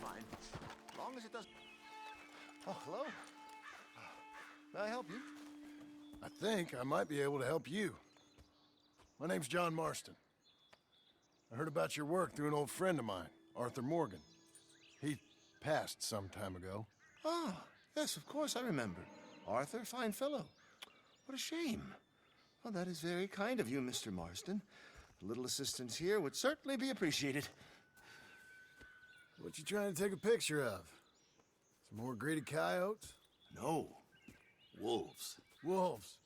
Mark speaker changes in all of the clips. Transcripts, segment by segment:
Speaker 1: fine. As long as it does... Oh, hello? May I help you?
Speaker 2: I think I might be able to help you. My name's John Marston. I heard about your work through an old friend of mine, Arthur Morgan. He passed some time ago.
Speaker 1: Ah, yes, of course, I remember. Arthur, fine fellow. What a shame. Well, that is very kind of you, Mr. Marston. A little assistance here would certainly be appreciated.
Speaker 2: What you trying to take a picture of? Some more greedy coyotes?
Speaker 1: No. Wolves.
Speaker 2: Wolves.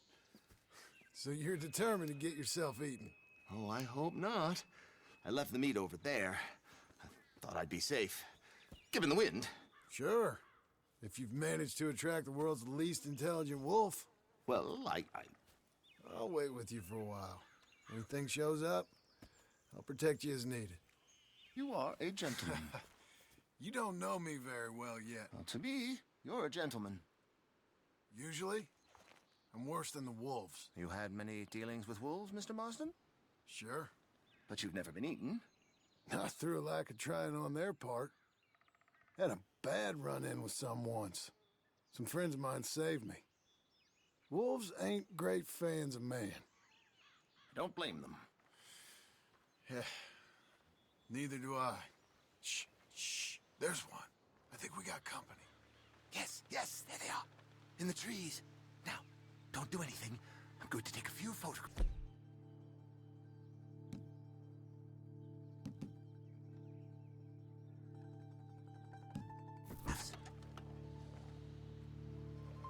Speaker 2: So you're determined to get yourself eaten?
Speaker 1: Oh, I hope not. I left the meat over there. I thought I'd be safe. Given the wind.
Speaker 2: Sure. If you've managed to attract the world's least intelligent wolf.
Speaker 1: Well,
Speaker 2: I'll wait with you for a while. Anything shows up, I'll protect you as needed.
Speaker 1: You are a gentleman.
Speaker 2: You don't know me very well yet.
Speaker 1: Well, to me, you're a gentleman.
Speaker 2: Usually, I'm worse than the wolves.
Speaker 1: You had many dealings with wolves, Mr. Marston?
Speaker 2: Sure.
Speaker 1: But you've never been eaten.
Speaker 2: Not through a lack of trying on their part. Had a bad run-in with some once. Some friends of mine saved me. Wolves ain't great fans of man.
Speaker 1: Don't blame them.
Speaker 2: Yeah. Neither do I. Shh, shh. There's one. I think we got company.
Speaker 1: Yes, there they are. In the trees. Now, don't do anything. I'm going to take a few photographs.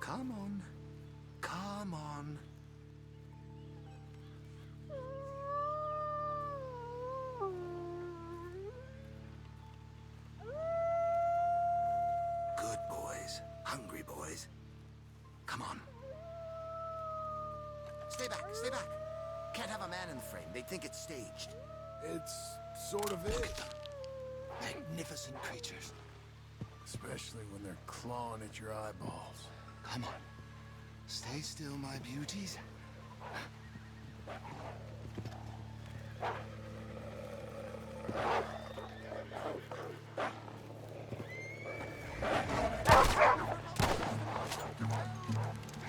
Speaker 1: Come on. Come on. Good boys. Hungry boys. Come on. Stay back, stay back. Can't have a man in the frame. They'd think it's staged.
Speaker 2: It's sort of it.
Speaker 1: Magnificent creatures.
Speaker 2: Especially when they're clawing at your eyeballs.
Speaker 1: Come on. Stay still, my beauties.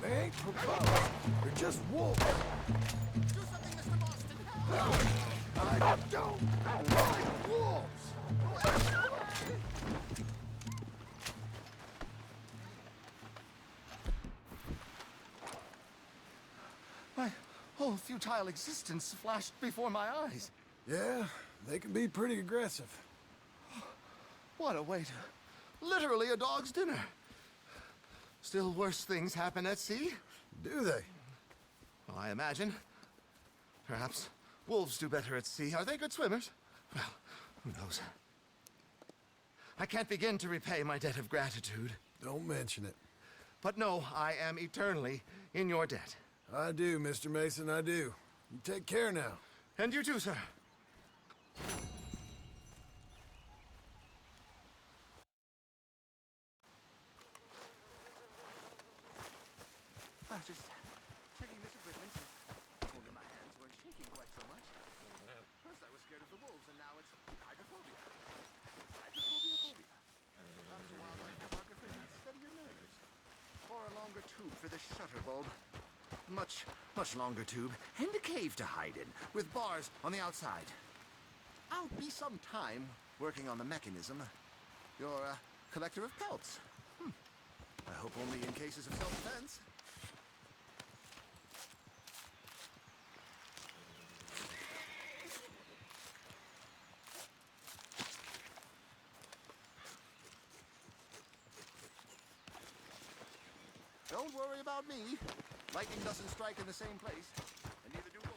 Speaker 2: They ain't proposed. They're just wolves.
Speaker 1: Do something, Mr. Marston.
Speaker 2: I don't like wolves.
Speaker 1: My whole futile existence flashed before my eyes.
Speaker 2: Yeah, they can be pretty aggressive.
Speaker 1: What a way to... Literally a dog's dinner. Still worse things happen at sea?
Speaker 2: Do they?
Speaker 1: Well, I imagine. Perhaps wolves do better at sea. Are they good swimmers? Well, who knows? I can't begin to repay my debt of gratitude.
Speaker 2: Don't mention it.
Speaker 1: But no, I am eternally in your debt.
Speaker 2: I do, Mr. Mason, I do. You take care now.
Speaker 1: And you too, sir. I was just checking this equipment. Told you my hands weren't shaking quite so much. First I was scared of the wolves, and now it's hydrophobia. Hydrophobia. After wildlife photography, steady your nerves. Or a longer tube for this shutter bulb. Much longer tube, and a cave to hide in, with bars on the outside. I'll be some time working on the mechanism. You're a collector of pelts. I hope only in cases of self-defense. Don't worry about me. Lightning doesn't strike in the same place, and neither do wolves.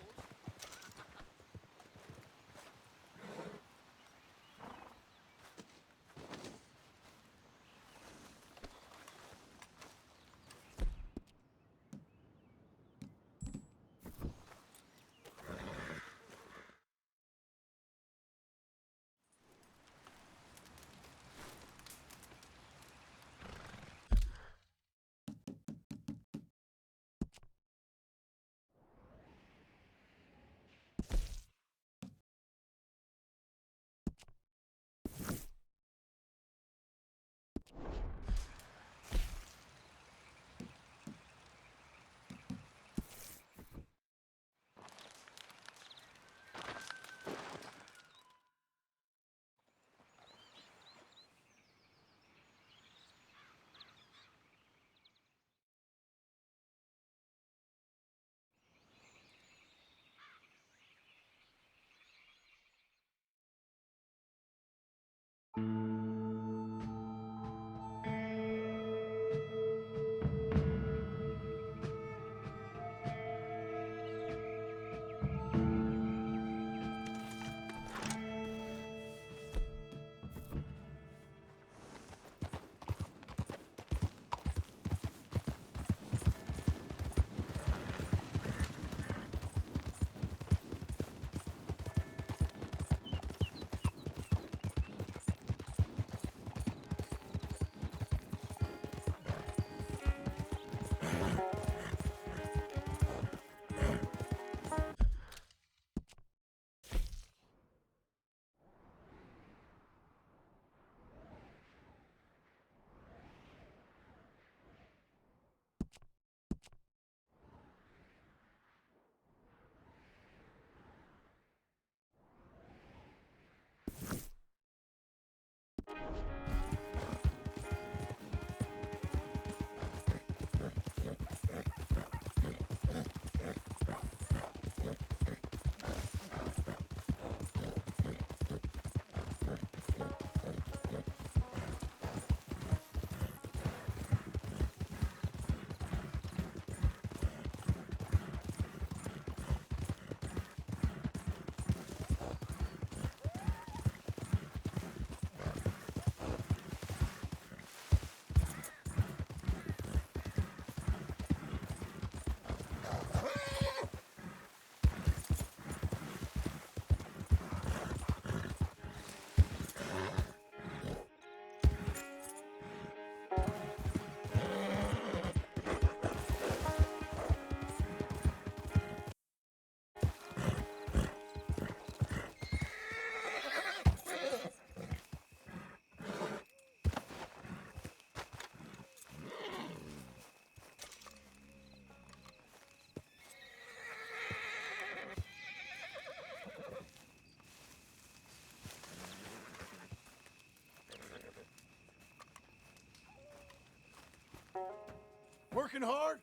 Speaker 2: Working hard?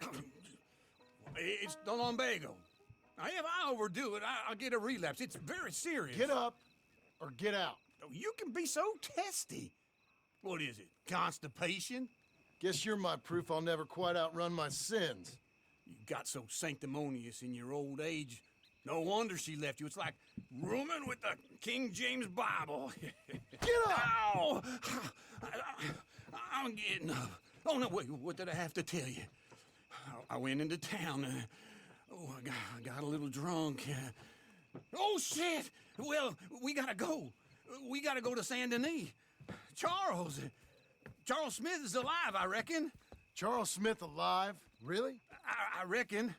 Speaker 3: It's the lumbago. Now, if I overdo it, I'll get a relapse. It's very serious.
Speaker 2: Get up or get out.
Speaker 3: Oh, you can be so testy. What is it, constipation?
Speaker 2: Guess you're my proof I'll never quite outrun my sins.
Speaker 3: You got so sanctimonious in your old age. No wonder she left you. It's like rooming with the King James Bible.
Speaker 2: Get up!
Speaker 3: Ow! I'm getting up. Oh, no, wait, what did I have to tell you? I went into town. I got a little drunk. Oh, shit! Well, we gotta go. We gotta go to Saint Denis. Charles Smith is alive, I reckon.
Speaker 2: Charles Smith alive? Really?
Speaker 3: I reckon.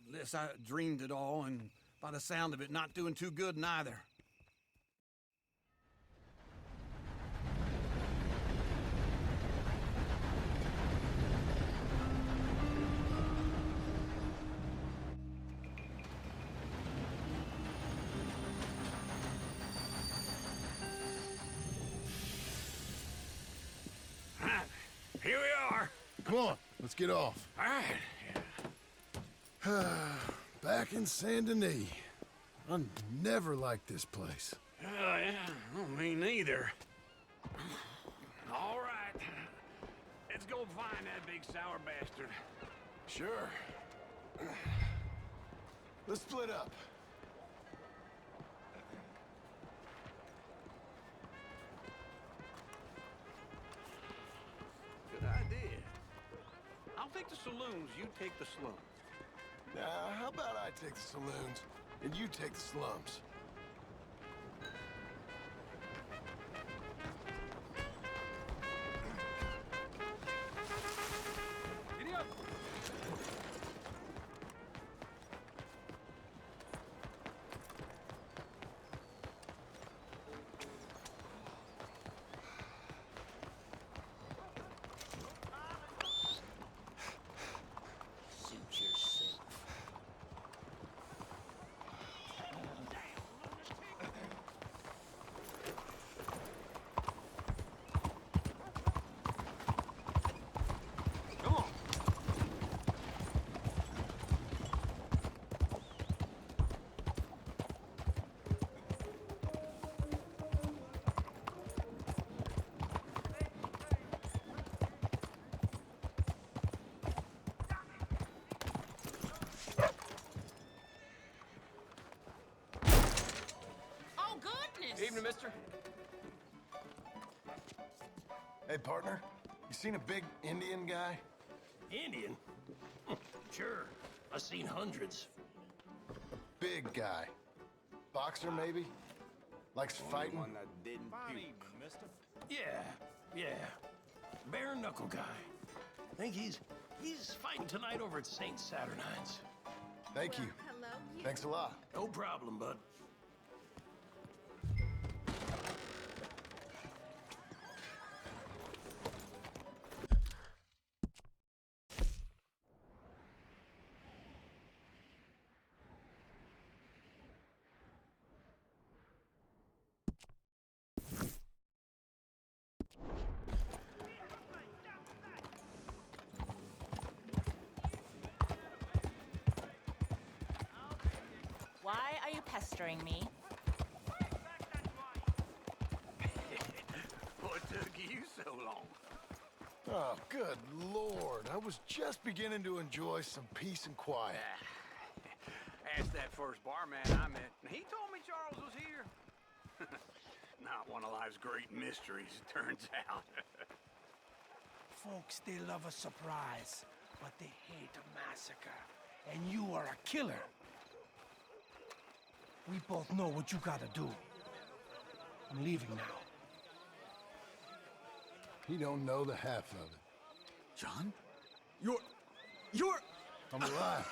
Speaker 3: Unless I dreamed it all, and by the sound of it, not doing too good neither. Here we are.
Speaker 2: Come on, let's get off.
Speaker 3: All right.
Speaker 2: Back in Saint Denis. I never liked this place.
Speaker 3: Oh, yeah. Oh, me neither. All right. Let's go find that big sour bastard.
Speaker 2: Sure. Let's split up.
Speaker 3: Good idea. I'll take the saloons, you take the slums.
Speaker 2: Now, how about I take the saloons and you take the slums?
Speaker 3: Giddy up! Suit yourself. Damn.
Speaker 4: evening, mister.
Speaker 2: Hey, partner, you seen a big Indian guy?
Speaker 5: Indian? Sure. I've seen hundreds.
Speaker 2: Big guy. Boxer, maybe? Likes fighting?
Speaker 4: One that didn't puke.
Speaker 5: Yeah. Bare knuckle guy. Think he's fighting tonight over at St. Saturnine's.
Speaker 2: Thank you.
Speaker 6: Hello, you.
Speaker 2: Thanks a lot.
Speaker 5: No problem, bud.
Speaker 6: Why are you pestering me?
Speaker 3: What took you so long?
Speaker 2: Oh, good Lord. I was just beginning to enjoy some peace and quiet.
Speaker 3: Asked that first barman I met, and he told me Charles was here. Not one of life's great mysteries, it turns out.
Speaker 5: Folks, they love a surprise, but they hate a massacre. And you are a killer. We both know what you gotta do. I'm leaving now.
Speaker 2: He don't know the half of it.
Speaker 3: John? You're...
Speaker 2: I'm alive.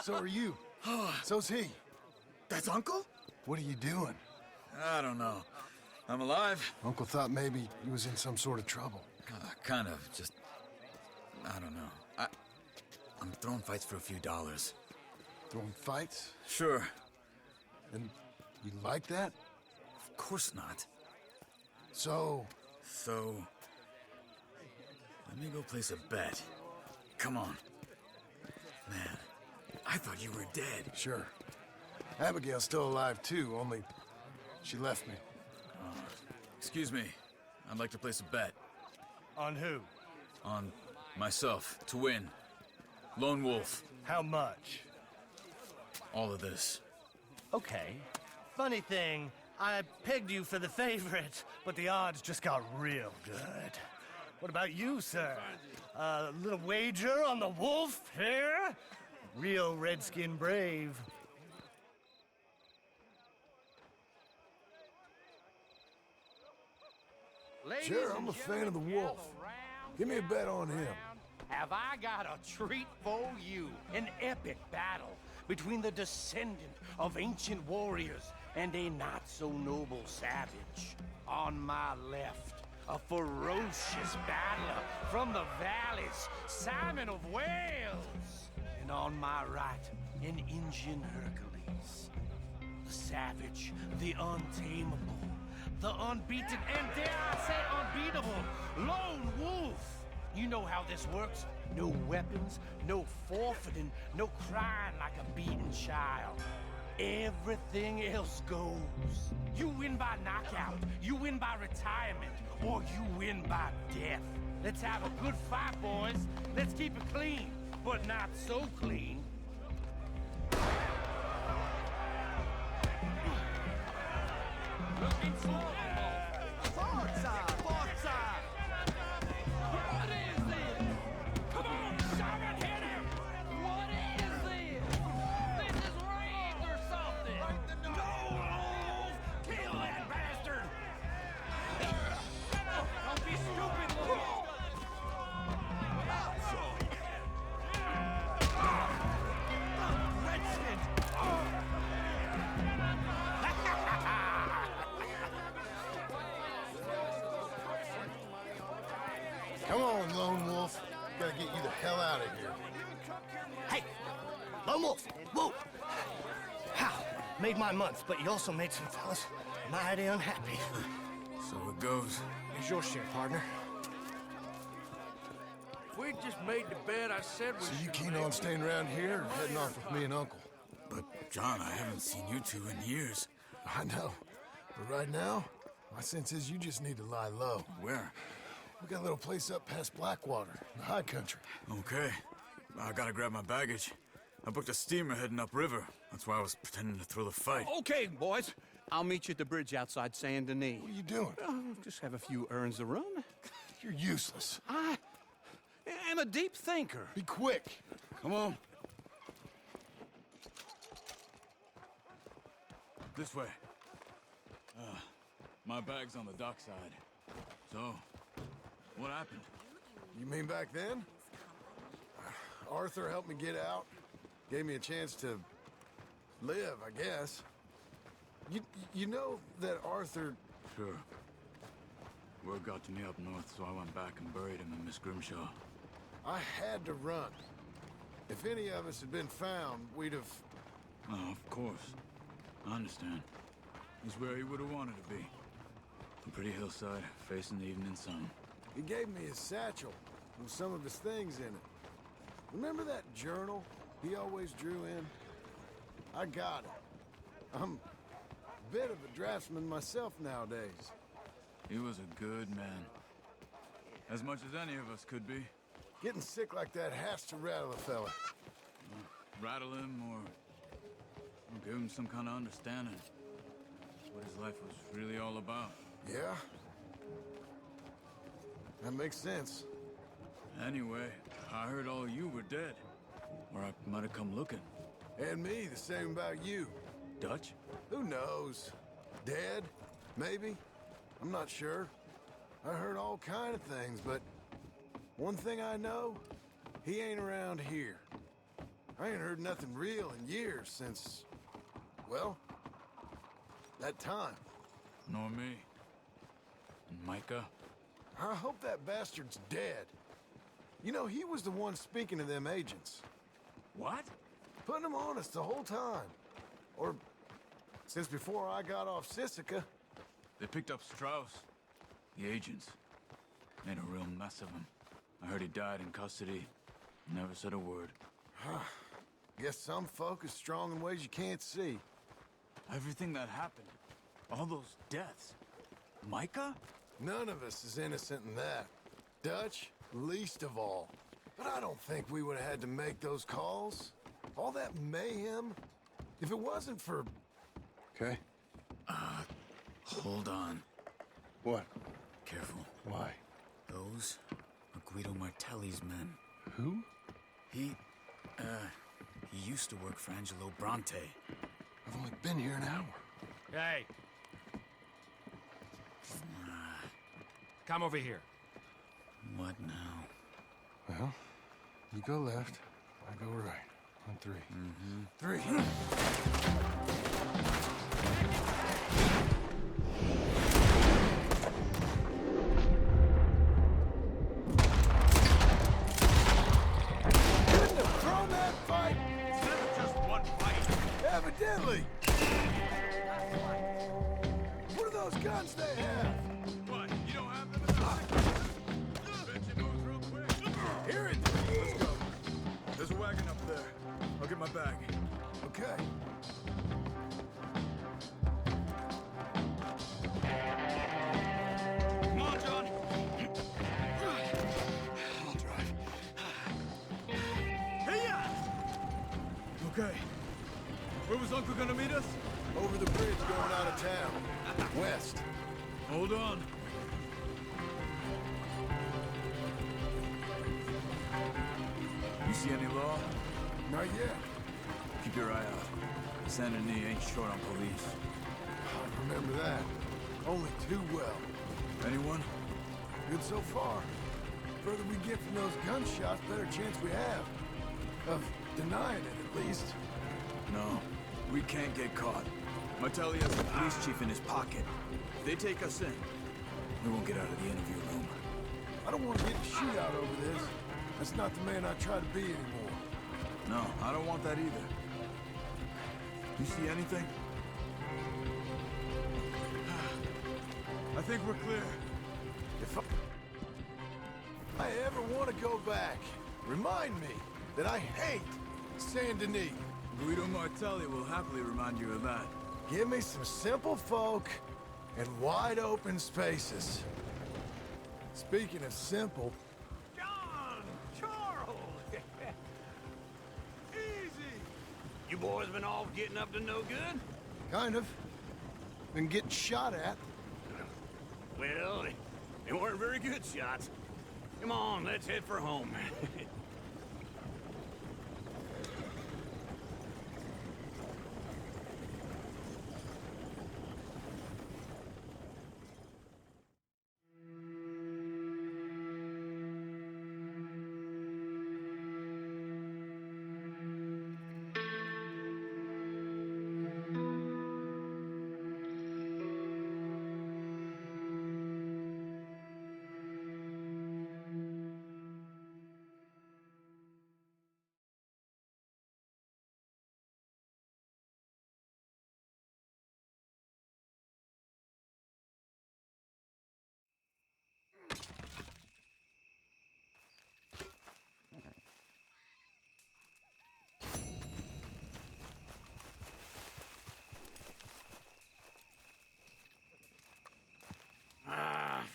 Speaker 2: So are you. So's he.
Speaker 7: That's Uncle?
Speaker 2: What are you doing?
Speaker 7: I don't know. I'm alive.
Speaker 2: Uncle thought maybe he was in some sort of trouble.
Speaker 7: Kind of. Just... I don't know. I'm throwing fights for a few dollars.
Speaker 2: Throwing fights?
Speaker 7: Sure.
Speaker 2: And you like that?
Speaker 7: Of course not.
Speaker 2: So,
Speaker 7: let me go place a bet. Come on. Man, I thought you were dead.
Speaker 2: sure. Abigail's still alive too, only she left me.
Speaker 7: Excuse me. I'd like to place a bet.
Speaker 5: On who?
Speaker 7: On myself, to win. Lone Wolf.
Speaker 5: How much?
Speaker 7: All of this.
Speaker 5: Okay. Funny thing, I pegged you for the favorite, but the odds just got real good. What about you, sir? A little wager on the wolf here? Real redskin brave.
Speaker 2: Sure, I'm a fan of the wolf. Give me a bet on him.
Speaker 5: Have I got a treat for you? An epic battle between the descendant of ancient warriors and a not-so-noble savage. On my left, a ferocious battler from the valleys, Simon of Wales. And on my right, an Indian Hercules. The savage, the untamable, the unbeaten, and dare I say unbeatable, Lone Wolf. You know how this works. No weapons, no forfeiting, no crying like a beaten child. Everything else goes. You win by knockout, you win by retirement, or you win by death. Let's have a good fight, boys. Let's keep it clean, but not so clean. Looking for Forza! Forza! What is this? Come on, someone hit him! What is this? This is rigged or something! Go, Wolf! Kill that bastard! Don't be stupid, Wolf! Redskin!
Speaker 2: Come on, Lone Wolf. Gotta get you the hell out of here.
Speaker 5: Hey! Lone Wolf! Whoa! How? Made my month, but you also made some fellas mighty unhappy.
Speaker 7: So it goes.
Speaker 5: Here's your share, partner.
Speaker 4: We just made the bet I said we
Speaker 2: So you
Speaker 4: should
Speaker 2: keen
Speaker 4: make.
Speaker 2: on staying around here or heading off with me and Uncle?
Speaker 7: But, John, I haven't seen you two in years.
Speaker 2: I know. But right now, my sense is you just need to lie low.
Speaker 7: Where?
Speaker 2: We got a little place up past Blackwater, in the high country.
Speaker 7: Okay. I gotta grab my baggage. I booked a steamer heading upriver. That's why I was pretending to throw the fight.
Speaker 3: Okay, boys. I'll meet you at the bridge outside Saint Denis.
Speaker 2: What are you doing?
Speaker 3: Oh, just have a few errands to run.
Speaker 2: You're useless.
Speaker 3: I am a deep thinker.
Speaker 2: Be quick.
Speaker 7: Come on. This way. My bag's on the dockside. So, what happened?
Speaker 2: You mean back then? Arthur helped me get out. Gave me a chance to live, I guess. You know that Arthur...
Speaker 7: Sure. Word got to me up north, so I went back and buried him in Miss Grimshaw.
Speaker 2: I had to run. If any of us had been found, we'd have...
Speaker 7: Oh, of course. I understand. He's where he would have wanted to be. A pretty hillside, facing the evening sun.
Speaker 2: He gave me his satchel with some of his things in it. Remember that journal he always drew in? I got it. I'm a bit of a draftsman myself nowadays.
Speaker 7: He was a good man. As much as any of us could be.
Speaker 2: Getting sick like that has to rattle a fella.
Speaker 7: Rattle him or give him some kind of understanding. What his life was really all about.
Speaker 2: Yeah? That makes sense.
Speaker 7: Anyway, I heard all you were dead. Or I might have come looking.
Speaker 2: And me, the same about you.
Speaker 7: Dutch?
Speaker 2: Who knows? Dead? Maybe? I'm not sure. I heard all kind of things, but one thing I know, he ain't around here. I ain't heard nothing real in years since, well, that time.
Speaker 7: Nor me. And Micah?
Speaker 2: I hope that bastard's dead. You know, he was the one speaking to them agents.
Speaker 7: What?
Speaker 2: Putting them on us the whole time. Or since before I got off Sisika.
Speaker 7: They picked up Strauss. The agents. Made a real mess of him. I heard he died in custody. Never said a word.
Speaker 2: Guess some folk is strong in ways you can't see.
Speaker 7: Everything that happened. All those deaths. Micah?
Speaker 2: None of us is innocent in that. Dutch, least of all. But I don't think we would have had to make those calls. All that mayhem. If it wasn't for... Okay.
Speaker 7: Hold on.
Speaker 2: What?
Speaker 7: Careful.
Speaker 2: Why?
Speaker 7: Those are Guido Martelli's men.
Speaker 2: Who?
Speaker 7: He used to work for Angelo Bronte.
Speaker 2: I've only been here an hour.
Speaker 5: Hey. Come over here.
Speaker 7: What now?
Speaker 2: Well, you go left, I go right. On three. Three. Couldn't have thrown that fight!
Speaker 5: It's never just one fight.
Speaker 2: Evidently! What are those guns they have?
Speaker 7: What? You don't have them in the Bet you moves real quick.
Speaker 2: Here it
Speaker 7: Let's go. There's a wagon up there. I'll get my bag.
Speaker 2: Okay.
Speaker 7: Come on, John. I'll drive. Hey-ya! Okay. Where was Uncle gonna meet us?
Speaker 2: Over the bridge going out of town. West.
Speaker 7: Hold on. You see any law?
Speaker 2: Not yet.
Speaker 7: Keep your eye out. Saint Denis ain't short on police.
Speaker 2: I remember that. Only too well.
Speaker 7: Anyone?
Speaker 2: Good so far. Further we get from those gunshots, better chance we have. Of denying it, at least.
Speaker 7: No. We can't get caught. Martelli has the police chief in his pocket. If they take us in, we won't get out of the interview room.
Speaker 2: I don't want to get a shootout over this. That's not the man I try to be anymore.
Speaker 7: No, I don't want that either. You see anything? I think we're clear.
Speaker 2: If I ever want to go back, remind me that I hate Saint Denis.
Speaker 7: Guido Martelli will happily remind you of that.
Speaker 2: Give me some simple folk and wide open spaces. Speaking of simple,
Speaker 5: John! Charles! Easy! You boys been all getting up to no good?
Speaker 2: kind of. than getting shot at.
Speaker 3: Well, they weren't very good shots. Come on, let's head for home.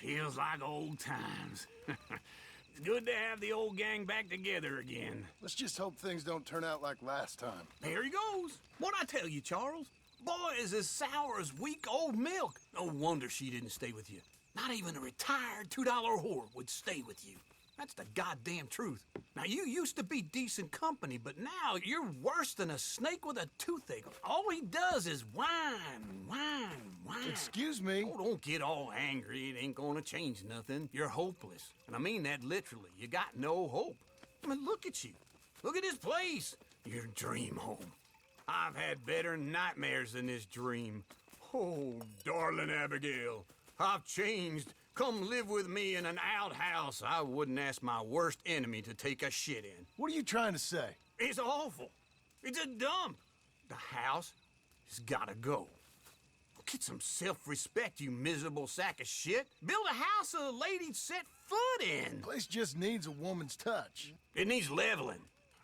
Speaker 3: Feels like old times. It's good to have the old gang back together again.
Speaker 2: Let's just hope things don't turn out like last time.
Speaker 3: There he goes. What'd I tell you, Charles? Boy is as sour as week-old milk. No wonder she didn't stay with you. Not even a retired $2 whore would stay with you. That's the goddamn truth. Now, you used to be decent company, but now you're worse than a snake with a toothache. All he does is whine, whine, whine.
Speaker 2: Excuse me?
Speaker 3: Oh, don't get all angry. It ain't gonna change nothing. You're hopeless. And I mean that literally. You got no hope. I mean, look at you. Look at this place. Your dream home. I've had better nightmares than this dream. Oh, darling Abigail, I've changed. Come live with me in an outhouse I wouldn't ask my worst enemy to take a shit in.
Speaker 2: What are you trying to say?
Speaker 3: It's awful. It's a dump. The house has gotta go. Get some self-respect, you miserable sack of shit. Build a house a lady'd set foot in.
Speaker 2: Place just needs a woman's touch.
Speaker 3: It needs leveling.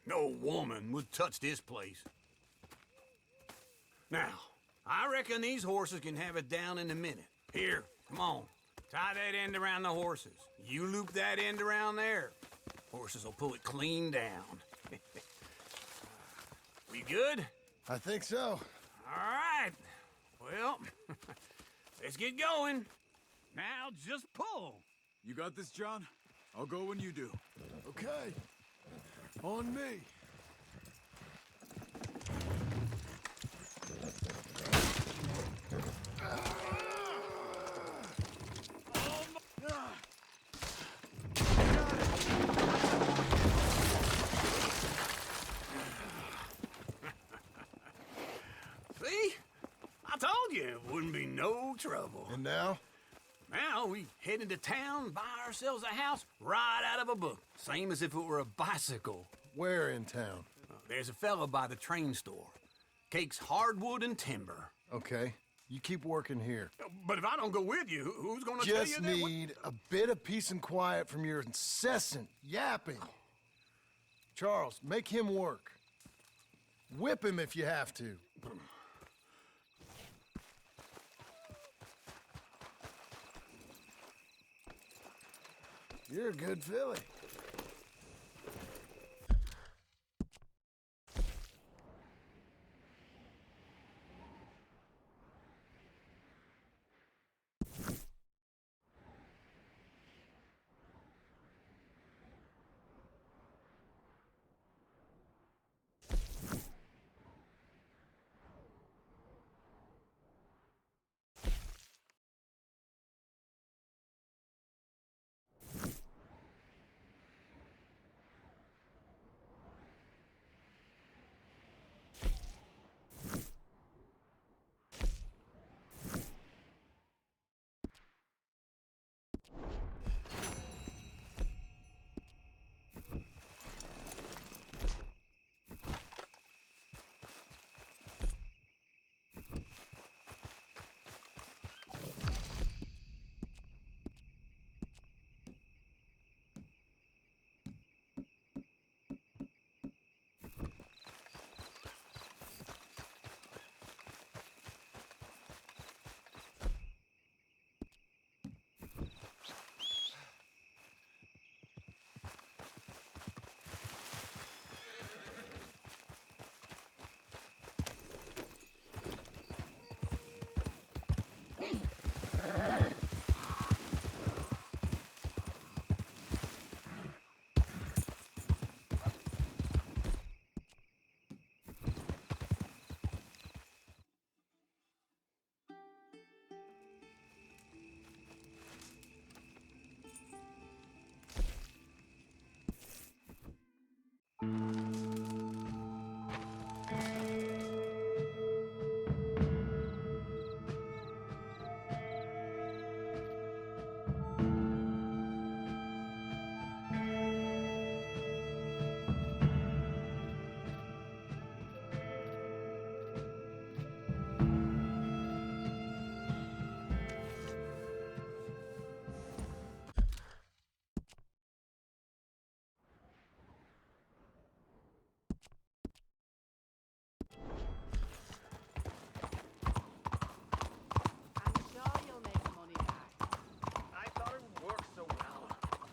Speaker 3: No woman would touch this place. Now, I reckon these horses can have it down in a minute. Here, come on. Tie that end around the horses. You loop that end around there. Horses will pull it clean down. We good?
Speaker 2: I think so.
Speaker 3: All right. Well, let's get going. Now just pull.
Speaker 7: You got this, John? I'll go when you do.
Speaker 2: Okay. On me.
Speaker 3: See? I told you it wouldn't be no trouble.
Speaker 2: And now?
Speaker 3: Now we head into town, buy ourselves a house right out of a book. Same as if it were a bicycle.
Speaker 2: Where in town?
Speaker 3: There's a fella by the train store. Cakes hardwood and timber.
Speaker 2: Okay. You keep working here.
Speaker 3: But if I don't go with you, who's gonna tell you
Speaker 2: Just
Speaker 3: that?
Speaker 2: need a bit of peace and quiet from your incessant yapping. Charles, make him work. Whip him if you have to. You're a good filly.
Speaker 8: I'm sure you'll make money back.
Speaker 5: I thought it would work so well.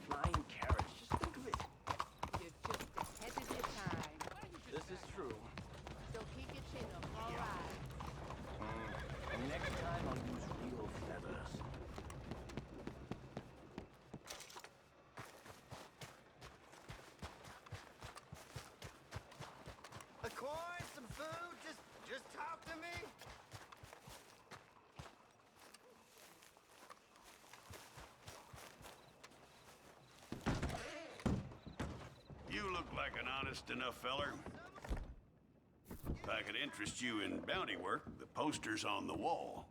Speaker 5: Flying carrots, just think of it.
Speaker 8: You're just ahead of your time.
Speaker 5: This is true.
Speaker 8: So keep your chin up, all right?
Speaker 5: Next time I'll use real feathers.
Speaker 1: A coin, some food, just talk to me.
Speaker 9: You look like an honest enough feller. If I could interest you in bounty work, the poster's on the wall.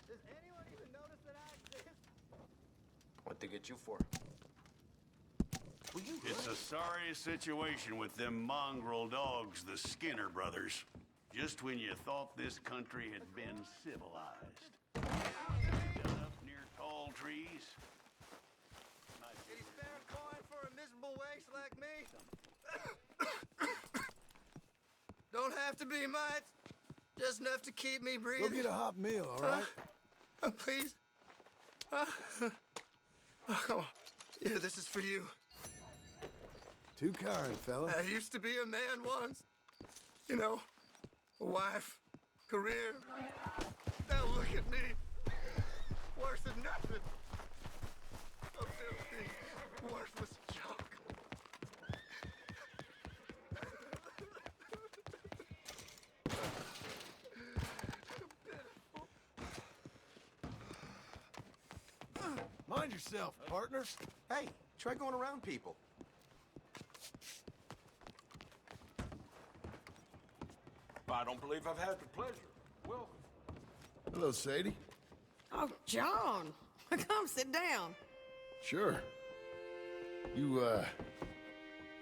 Speaker 1: Does anyone even notice that I exist?
Speaker 5: What to get you for?
Speaker 9: It's a sorry situation with them mongrel dogs, the Skinner brothers. Just when you thought this country had been civilized. Done up near tall trees.
Speaker 1: Any spare coin for a miserable waste like me? Don't have to be much. Just enough to keep me
Speaker 2: Go
Speaker 1: breathing.
Speaker 2: get a hot meal, all right?
Speaker 1: Please. Oh, come on. Yeah, this is for you.
Speaker 2: Too kind, fella.
Speaker 1: I used to be a man once. You know, a wife, career. Now look at me. Worse than nothing. A filthy, worthless junk.
Speaker 2: Mind yourself, partner.
Speaker 5: Hey, try going around people.
Speaker 4: I don't believe I've had the pleasure. Welcome.
Speaker 2: Hello, Sadie.
Speaker 10: Oh, John. Come sit down.
Speaker 2: Sure. You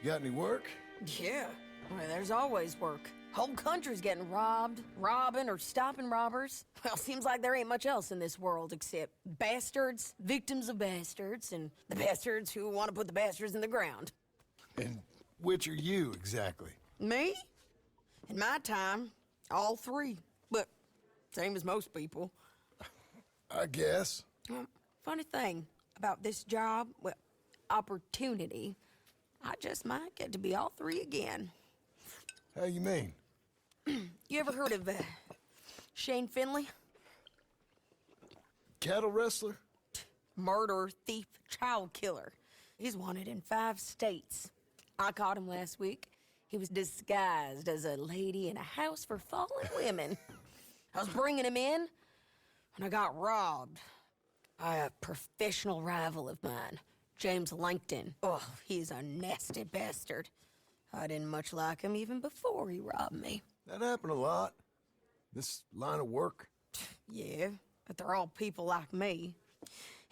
Speaker 2: got any work?
Speaker 10: Yeah. Well, there's always work. Whole country's getting robbed, robbing, or stopping robbers. Well, seems like there ain't much else in this world except bastards, victims of bastards, and the bastards who want to put the bastards in the ground.
Speaker 2: And which are you, exactly?
Speaker 10: Me? In my time, all three. But same as most people.
Speaker 2: I guess.
Speaker 10: Funny thing about this job, well, opportunity, I just might get to be all three again.
Speaker 2: How you mean?
Speaker 10: You ever heard of Shane Finley?
Speaker 2: Cattle wrestler?
Speaker 10: Murderer, thief, child killer. He's wanted in 5 states. I caught him last week. He was disguised as a lady in a house for fallen women. I was bringing him in when I got robbed by a professional rival of mine, James Langton. Oh, he's a nasty bastard. I didn't much like him even before he robbed me.
Speaker 2: That happened a lot. This line of work.
Speaker 10: Yeah, but they're all people like me.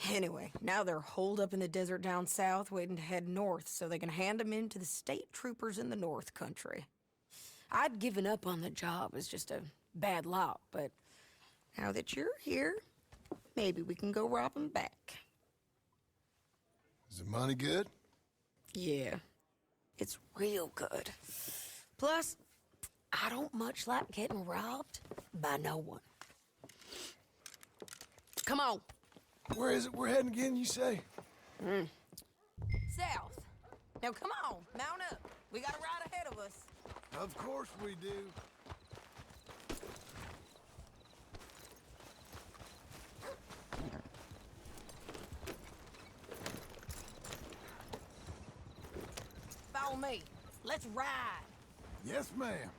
Speaker 10: Anyway, now they're holed up in the desert down south, waiting to head north so they can hand him in to the state troopers in the North Country. I'd given up on the job as just a bad lot, but now that you're here, maybe we can go rob him back.
Speaker 2: Is the money good?
Speaker 10: Yeah, it's real good. Plus, I don't much like getting robbed by no one. Come on.
Speaker 2: Where is it we're heading again, you say?
Speaker 10: South. Now come on, mount up. We got a ride ahead of us.
Speaker 2: Of course we do.
Speaker 10: Follow me. Let's ride.
Speaker 2: Yes, ma'am.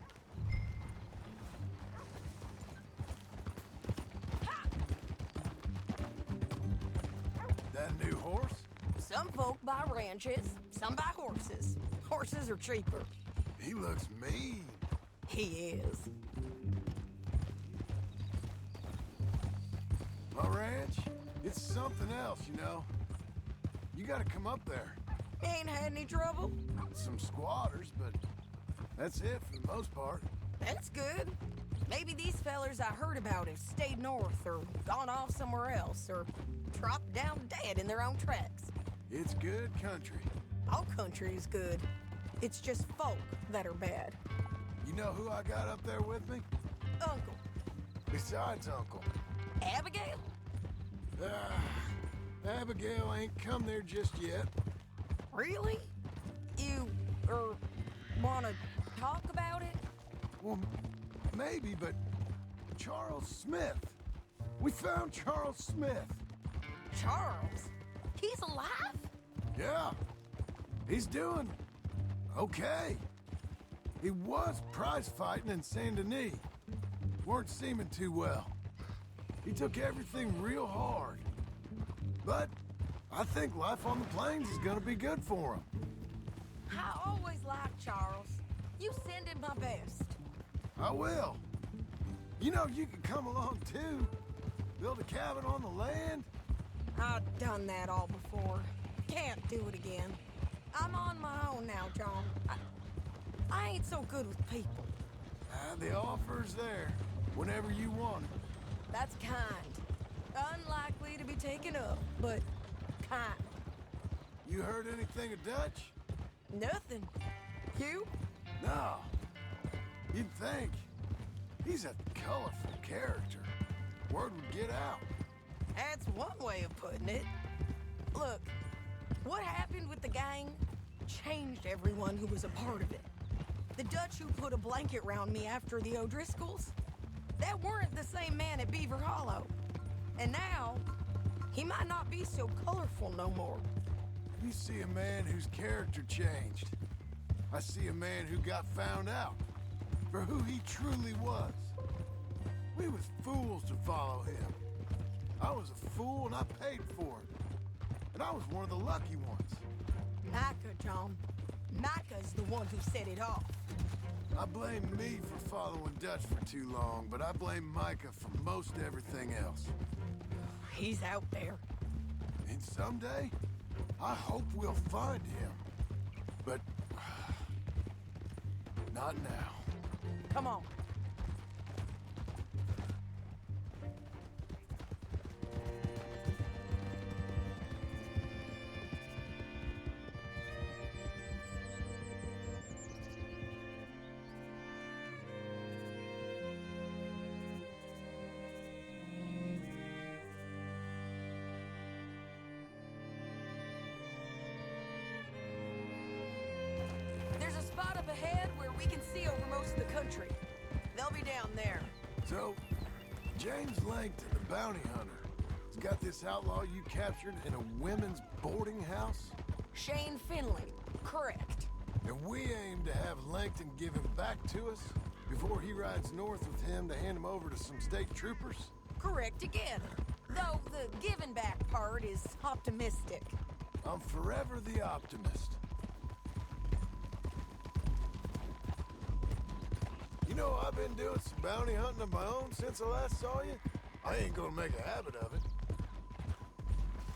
Speaker 2: new horse?
Speaker 10: Some folk buy ranches, some buy horses. Horses are cheaper.
Speaker 2: He looks mean.
Speaker 10: He is.
Speaker 2: My ranch, it's something else, you know. You gotta come up there.
Speaker 10: Ain't had any trouble?
Speaker 2: Some squatters, but that's it for the most part.
Speaker 10: That's good. Maybe these fellers I heard about have stayed north or gone off somewhere else or dropped down dead in their own tracks.
Speaker 2: It's good country.
Speaker 10: All country is good. It's just folk that are bad.
Speaker 2: You know who I got up there with me?
Speaker 10: Uncle.
Speaker 2: Besides Uncle.
Speaker 10: Abigail?
Speaker 2: Abigail ain't come there just yet.
Speaker 10: Really? You, wanna talk about it?
Speaker 2: Well, maybe, but Charles Smith. We found Charles Smith.
Speaker 10: Charles? He's alive?
Speaker 2: Yeah. He's doing okay. He was prize fighting in Saint Denis. Weren't seeming too well. He took everything real hard. But I think life on the plains is gonna be good for him.
Speaker 10: I always liked Charles. You send him my best.
Speaker 2: I will. You know, you can come along too. Build a cabin on the land.
Speaker 10: I've done that all before. Can't do it again. I'm on my own now, John. I ain't so good with people.
Speaker 2: The offer's there whenever you want it.
Speaker 10: That's kind. Unlikely to be taken up, but kind.
Speaker 2: You heard anything of Dutch?
Speaker 10: Nothing. You?
Speaker 2: No. You'd think. He's a colorful character. Word would get out.
Speaker 10: That's one way of putting it. Look, what happened with the gang changed everyone who was a part of it. The Dutch who put a blanket round me after the O'Driscolls, that weren't the same man at Beaver Hollow. And now, he might not be so colorful no more.
Speaker 2: You see a man whose character changed. I see a man who got found out for who he truly was. We was fools to follow him. I was a fool and I paid for it. And I was one of the lucky ones.
Speaker 10: Micah, John. Micah's the one who set it off.
Speaker 2: I blame me for following Dutch for too long, but I blame Micah for most everything else.
Speaker 10: He's out there.
Speaker 2: And someday, I hope we'll find him. But not now.
Speaker 10: Come on. There's a spot up ahead where we can see over most of the country. They'll be down there.
Speaker 2: So, James Langton, the bounty hunter, has got this outlaw you captured in a women's boarding house?
Speaker 10: Shane Finley. Correct.
Speaker 2: And we aim to have Langton give him back to us before he rides north with him to hand him over to some state troopers?
Speaker 10: Correct again. Though the giving back part is optimistic.
Speaker 2: I'm forever the optimist. You know, I've been doing some bounty hunting of my own since I last saw you. I ain't gonna make a habit of it.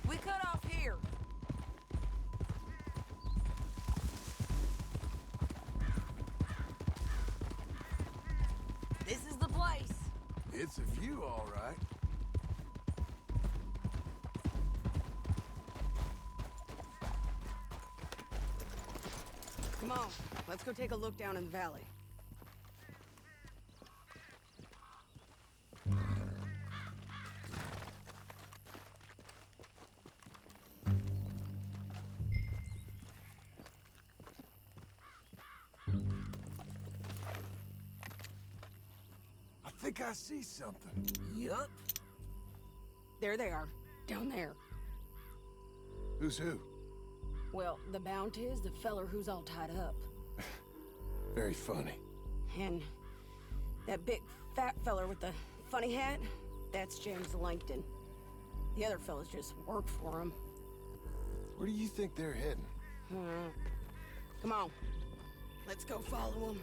Speaker 10: We cut off here. This is the place.
Speaker 2: It's a view, all right.
Speaker 11: Come on, let's go take a look down in the valley.
Speaker 2: I think I see something.
Speaker 10: Yup. There they are, down there.
Speaker 2: Who's who?
Speaker 10: Well, the bounty is the feller who's all tied up.
Speaker 2: Very funny.
Speaker 10: And that big fat feller with the funny hat, that's James Langton. The other fellas just work for him.
Speaker 2: Where do you think they're heading?
Speaker 11: Come on. Let's go follow them.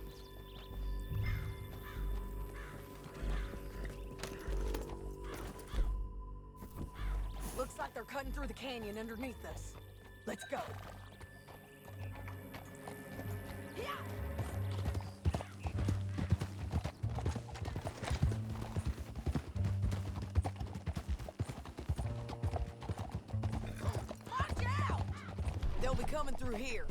Speaker 11: Looks like they're cutting through the canyon underneath us. Let's go. Yeah. Watch out! They'll be coming through here.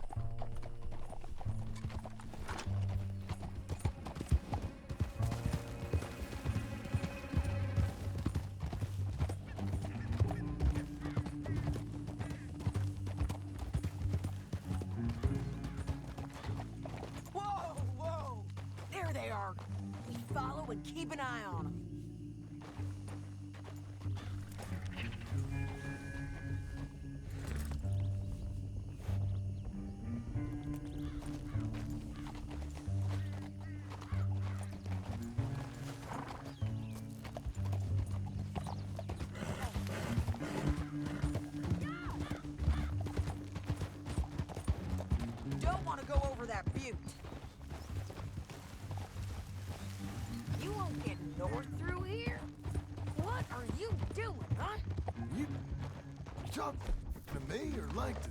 Speaker 11: Follow and keep an eye on them. Don't want to go over that butte. You won't get north through here? What are you doing, huh?
Speaker 2: You talking to me or Langton?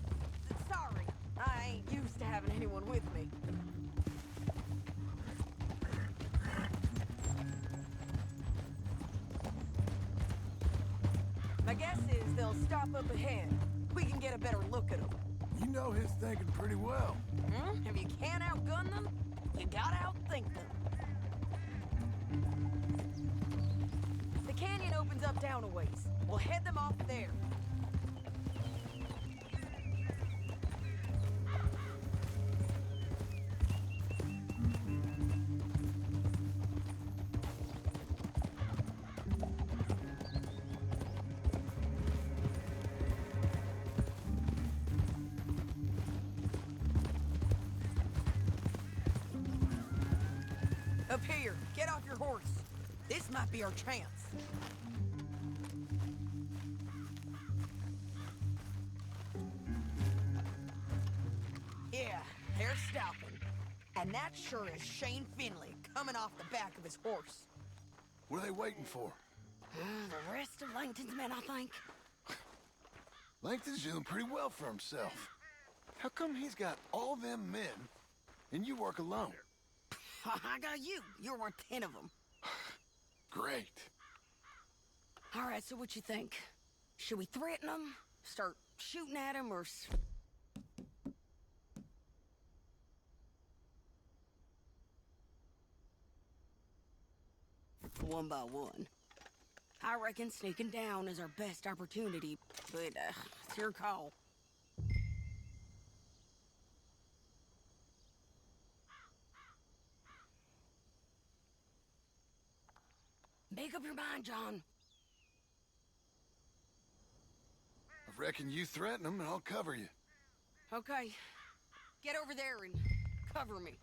Speaker 11: Sorry, I ain't used to having anyone with me. My guess is they'll stop up ahead. We can get a better look at them.
Speaker 2: You know his thinking pretty well.
Speaker 11: If you can't outgun them, you gotta outthink them. The canyon opens up down a ways. We'll head them off there. Up here, get off your horse. This might be our chance. Yeah, they're stopping. And that sure is Shane Finley coming off the back of his horse.
Speaker 2: What are they waiting for?
Speaker 11: The rest of Langton's men, I think.
Speaker 2: Langton's doing pretty well for himself. How come he's got all them men and you work alone?
Speaker 11: I got you. You're worth 10 of them.
Speaker 2: Great.
Speaker 11: All right, so what you think? Should we threaten them? Start shooting at them, or... One by one. I reckon sneaking down is our best opportunity, but it's your call. Make up your mind, John.
Speaker 2: I reckon you threaten them and I'll cover you.
Speaker 11: Okay. Get over there and cover me.